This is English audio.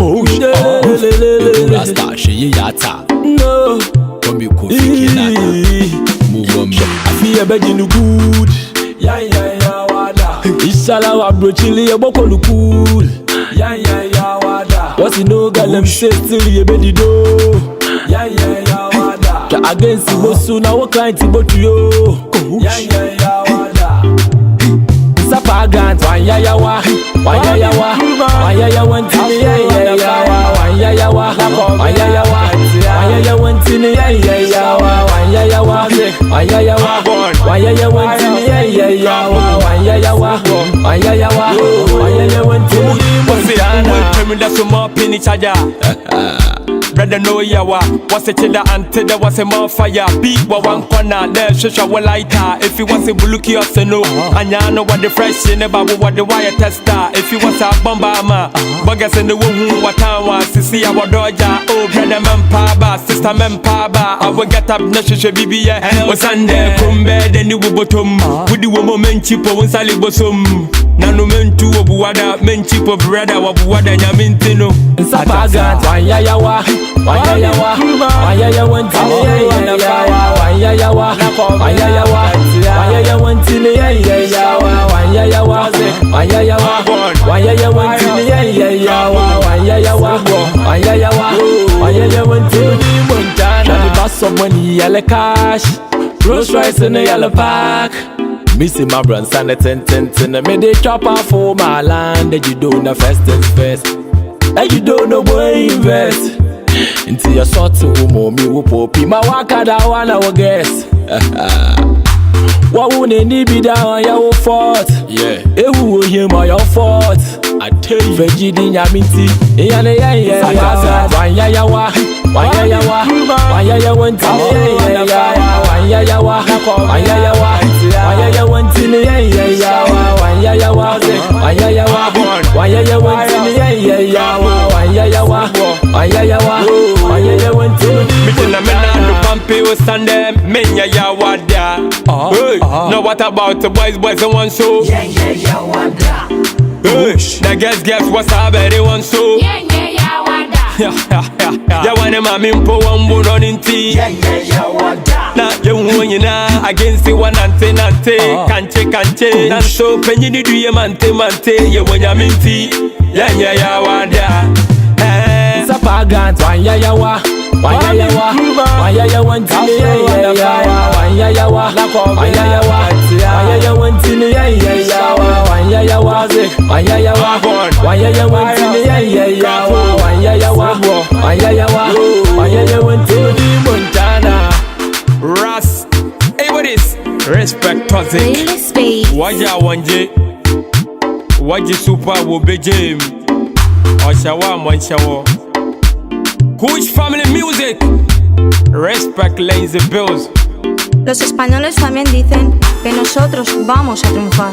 Push Rasta, she yata. No. Come you could move on me. I feel a bed in the good. Yeah, wada. Inshallah, wa bro chili a boko lu cool. Yeah, wada. What's it no girl, them say still you bedi do. Yeah, wada. Ka against the bosu na what client both yo. Yeah, wada. Sapa grant one ya wa. One ya wa. One ya one tini ya wa. One ya wa. One ya wa. One ya one tini ya wa. One ya wa. One ya wa. One ya one tini ya wa. One ya wa. One ya wa. One ya one tini. That's more penny charger. Brother no yawa, what's a chiller until there was a more fire. Beat one corner, there shusha wa lighter. If you want a buluki or seno, and ya know what the fresh in about what the wire tester. If you want a bombama, buggers in the womb, what I want to see our doja. Oh, brother man paba, sister man paba. I will get up Nasha BBA. Was Sunday, come bed and you will bottom. With the woman cheap or Sally Bosom. Nano men to a buada, men cheap of brother, or buada yamintino. Sapa grant one ya wa. One ya wa. One ya one tini ya wa. One ya wa. One ya wa. One ya one tini ya wa. One ya wa. One ya wa. One ya one tini ya wa. One ya wa. One ya wa. One ya one tini Montana. Now the boss of money yellow cash. Rolls Royce in the yellow park. Missing my brands and the 10 and me they chop off for my land. That you don't know first things first. And you don't know where invest. Until you're sort to me who poppy. My waka that one I will guess. What would any be down your fault? Yeah. It will hear my your fault. I tell you, Veggie Yaminti. One ya wa. One ya wa. One ya one tini ya wa. One ya wa. One ya wa. One ya one tini ya wa. One ya wa. One ya wa. One ya one tini ya wa. One ya wa. One ya wa. One ya one tini. Mijina mena no pampi o Sunday. Menya ya wada. No, what about the boys and one show? Yeah, wada. The girls, what's up, everyone so? Yeah, wada. Ya wane mami mpo wambo noninti. Yeah, wada. Na you na against the one ante kanche. Na so penyi ni duye mante ye wanya minti. Yeah, wada. Sapa grant one ya wa. One ya wa. One ya one tini ya wa. One ya wa. One ya wa. One ya one tini ya wa. One ya wa. One ya wa. One ya one tini ya wa. One ya wa. One ya wa. One ya one tini Montana. Ras, hey what is? Respect toxic. Waja wanje. Waji super wo bejem. Oshawa mwanshawo. Kush family music. Respect lazy bills. Los españoles también dicen que nosotros vamos a triunfar.